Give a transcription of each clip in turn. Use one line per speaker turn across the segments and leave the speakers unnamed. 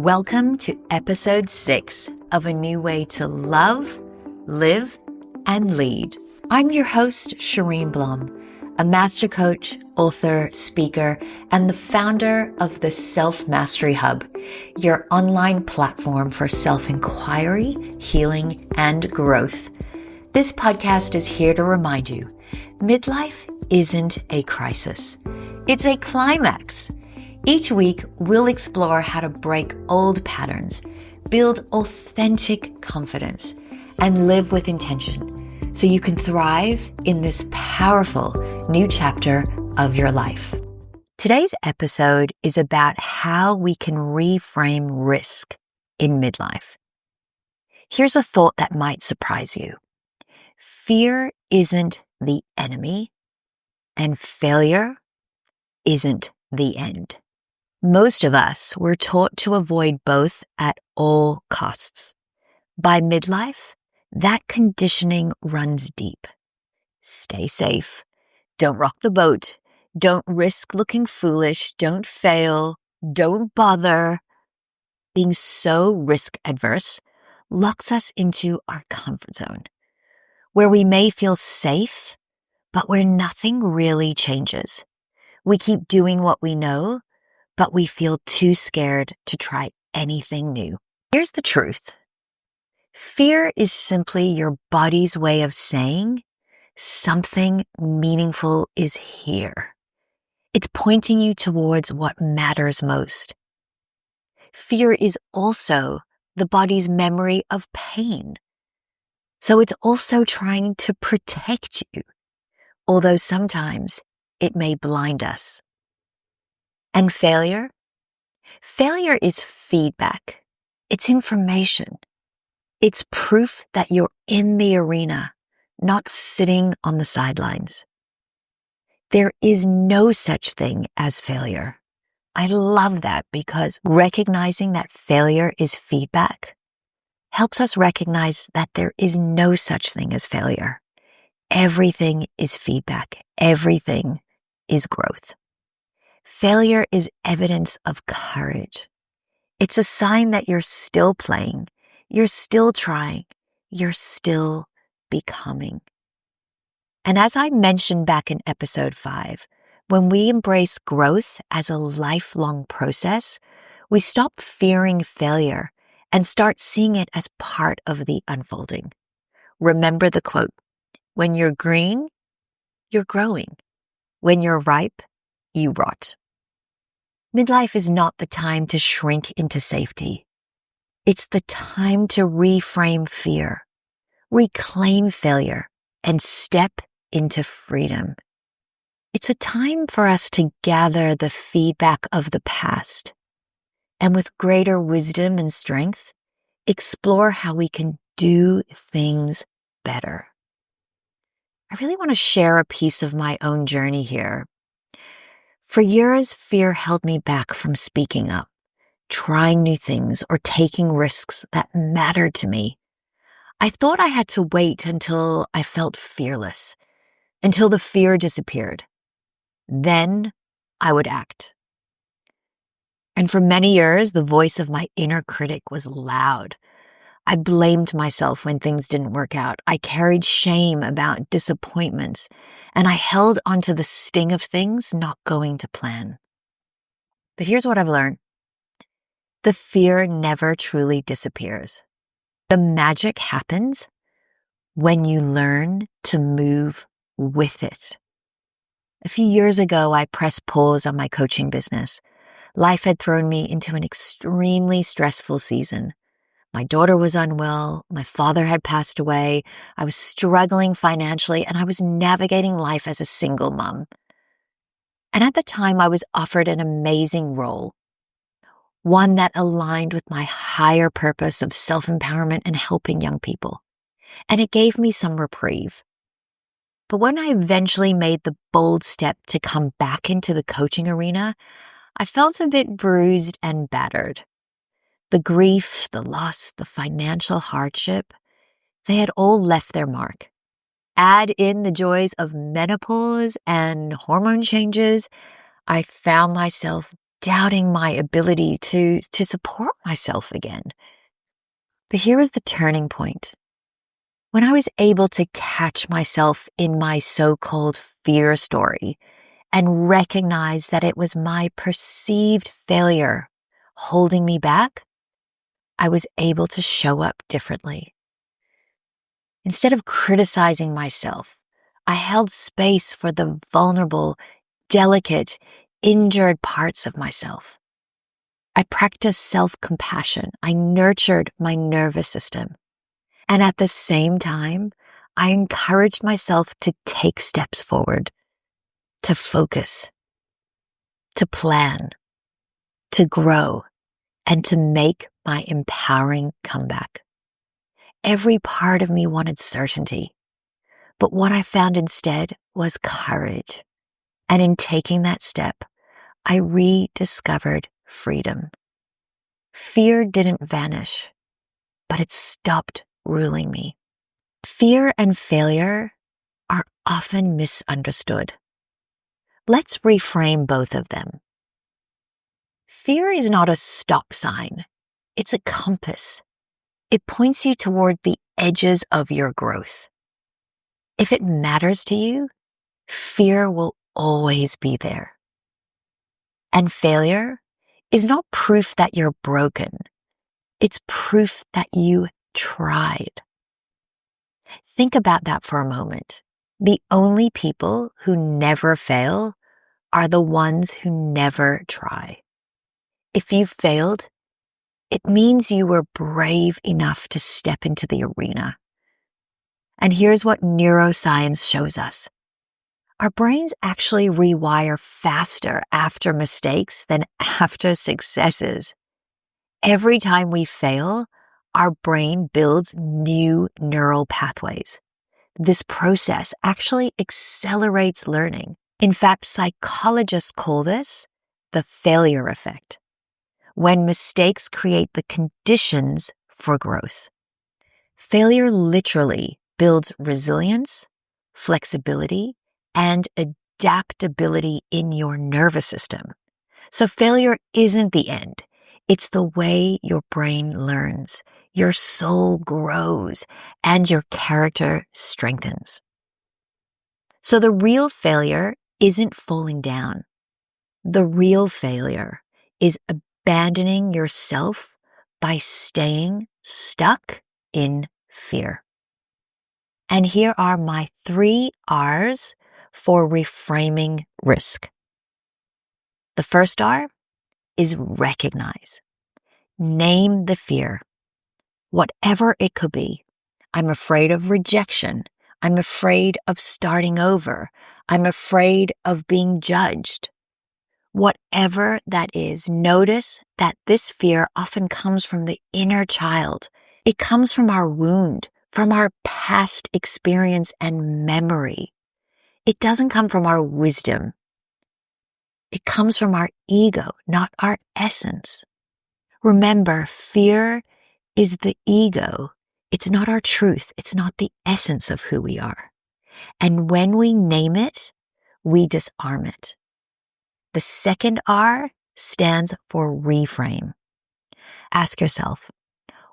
Welcome to episode 6 of A New Way to Love, Live, and Lead. I'm your host, Cheryne Blom, a master coach, author, speaker, and the founder of the Self-Mastery Hub, your online platform for self-inquiry, healing, and growth. This podcast is here to remind you, midlife isn't a crisis. It's a climax. Each week, we'll explore how to break old patterns, build authentic confidence, and live with intention so you can thrive in this powerful new chapter of your life. Today's episode is about how we can reframe risk in midlife. Here's a thought that might surprise you. Fear isn't the enemy, and failure isn't the end. Most of us were taught to avoid both at all costs. By midlife, that conditioning runs deep. Stay safe. Don't rock the boat. Don't risk looking foolish. Don't fail. Don't bother. Being so risk-averse locks us into our comfort zone, where we may feel safe, but where nothing really changes. We keep doing what we know, but we feel too scared to try anything new. Here's the truth. Fear is simply your body's way of saying something meaningful is here. It's pointing you towards what matters most. Fear is also the body's memory of pain. So it's also trying to protect you, although sometimes it may blind us. And failure? Failure is feedback. It's information. It's proof that you're in the arena, not sitting on the sidelines. There is no such thing as failure. I love that because recognizing that failure is feedback helps us recognize that there is no such thing as failure. Everything is feedback. Everything is growth. Failure is evidence of courage. It's a sign that you're still playing, you're still trying, you're still becoming. And as I mentioned back in episode 5, when we embrace growth as a lifelong process, we stop fearing failure and start seeing it as part of the unfolding. Remember the quote, when you're green, you're growing. When you're ripe, you rot. Midlife is not the time to shrink into safety. It's the time to reframe fear, reclaim failure, and step into freedom. It's a time for us to gather the feedback of the past and with greater wisdom and strength, explore how we can do things better. I really want to share a piece of my own journey here. For years, fear held me back from speaking up, trying new things, or taking risks that mattered to me. I thought I had to wait until I felt fearless, until the fear disappeared. Then I would act. And for many years, the voice of my inner critic was loud. I blamed myself when things didn't work out. I carried shame about disappointments, and I held onto the sting of things not going to plan. But here's what I've learned. The fear never truly disappears. The magic happens when you learn to move with it. A few years ago, I pressed pause on my coaching business. Life had thrown me into an extremely stressful season. My daughter was unwell, my father had passed away, I was struggling financially, and I was navigating life as a single mom. And at the time, I was offered an amazing role, one that aligned with my higher purpose of self-empowerment and helping young people. And it gave me some reprieve. But when I eventually made the bold step to come back into the coaching arena, I felt a bit bruised and battered. The grief, the loss, the financial hardship, they had all left their mark. Add in the joys of menopause and hormone changes, I found myself doubting my ability to support myself again. But here was the turning point. When I was able to catch myself in my so-called fear story and recognize that it was my perceived failure holding me back, I was able to show up differently. Instead of criticizing myself, I held space for the vulnerable, delicate, injured parts of myself. I practiced self-compassion. I nurtured my nervous system. And at the same time, I encouraged myself to take steps forward, to focus, to plan, to grow, and to make my empowering comeback. Every part of me wanted certainty, but what I found instead was courage. And in taking that step, I rediscovered freedom. Fear didn't vanish, but it stopped ruling me. Fear and failure are often misunderstood. Let's reframe both of them. Fear is not a stop sign. It's a compass. It points you toward the edges of your growth. If it matters to you, fear will always be there. And failure is not proof that you're broken. It's proof that you tried. Think about that for a moment. The only people who never fail are the ones who never try. If you failed, it means you were brave enough to step into the arena. And here's what neuroscience shows us. Our brains actually rewire faster after mistakes than after successes. Every time we fail, our brain builds new neural pathways. This process actually accelerates learning. In fact, psychologists call this the failure effect, when mistakes create the conditions for growth. Failure literally builds resilience, flexibility, and adaptability in your nervous system. So failure isn't the end. It's the way your brain learns, your soul grows, and your character strengthens. So the real failure isn't falling down. The real failure is abandoning yourself by staying stuck in fear. And here are my 3 R's for reframing risk. The first R is recognize. Name the fear, whatever it could be. I'm afraid of rejection. I'm afraid of starting over. I'm afraid of being judged. Whatever that is, notice that this fear often comes from the inner child. It comes from our wound, from our past experience and memory. It doesn't come from our wisdom. It comes from our ego, not our essence. Remember, fear is the ego. It's not our truth. It's not the essence of who we are. And when we name it, we disarm it. The second R stands for reframe. Ask yourself,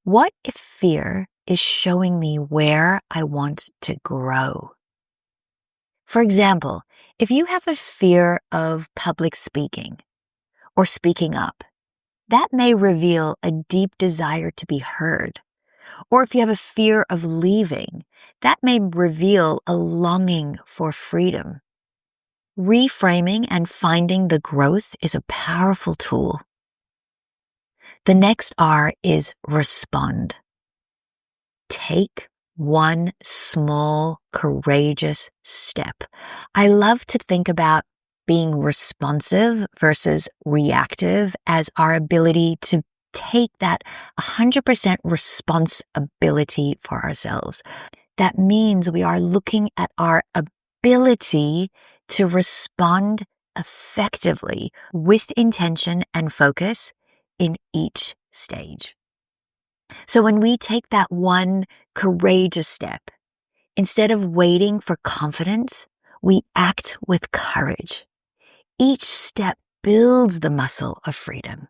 what if fear is showing me where I want to grow? For example, if you have a fear of public speaking or speaking up, that may reveal a deep desire to be heard. Or if you have a fear of leaving, that may reveal a longing for freedom. Reframing and finding the growth is a powerful tool. The next R is respond. Take one small, courageous step. I love to think about being responsive versus reactive as our ability to take that 100% responsibility for ourselves. That means we are looking at our ability to respond effectively with intention and focus in each stage. So when we take that one courageous step, instead of waiting for confidence, we act with courage. Each step builds the muscle of freedom.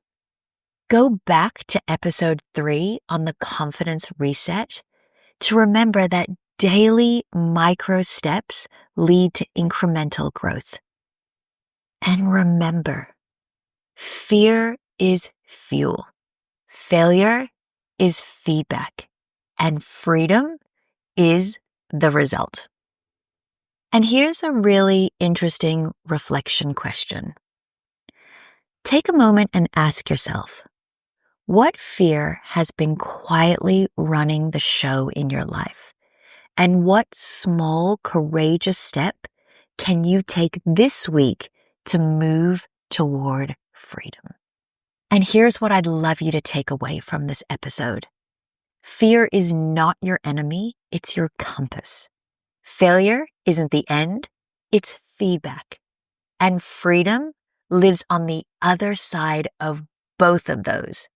Go back to episode 3 on the confidence reset to remember that daily micro steps lead to incremental growth. And remember, fear is fuel. Failure is feedback. And freedom is the result. And here's a really interesting reflection question. Take a moment and ask yourself, what fear has been quietly running the show in your life? And what small, courageous step can you take this week to move toward freedom? And here's what I'd love you to take away from this episode. Fear is not your enemy, it's your compass. Failure isn't the end, it's feedback. And freedom lives on the other side of both of those.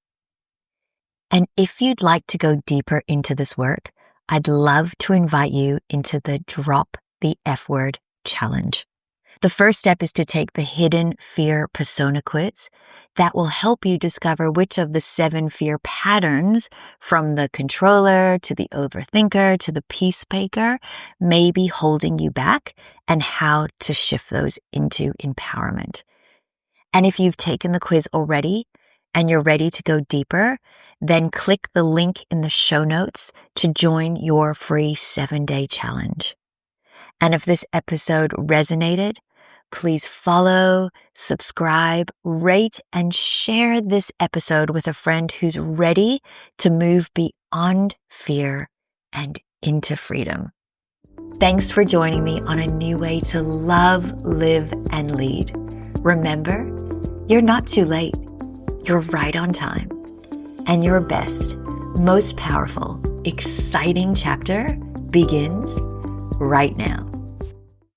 And if you'd like to go deeper into this work, I'd love to invite you into the Drop the F Word challenge. The first step is to take the Hidden Fear Persona quiz that will help you discover which of the 7 fear patterns, from the controller to the overthinker to the peacemaker, may be holding you back and how to shift those into empowerment. And if you've taken the quiz already and you're ready to go deeper, then click the link in the show notes to join your free 7-day challenge. And if this episode resonated, please follow, subscribe, rate, and share this episode with a friend who's ready to move beyond fear and into freedom. Thanks for joining me on a new way to love, live, and lead. Remember, you're not too late. You're right on time. And your best, most powerful, exciting chapter begins right now.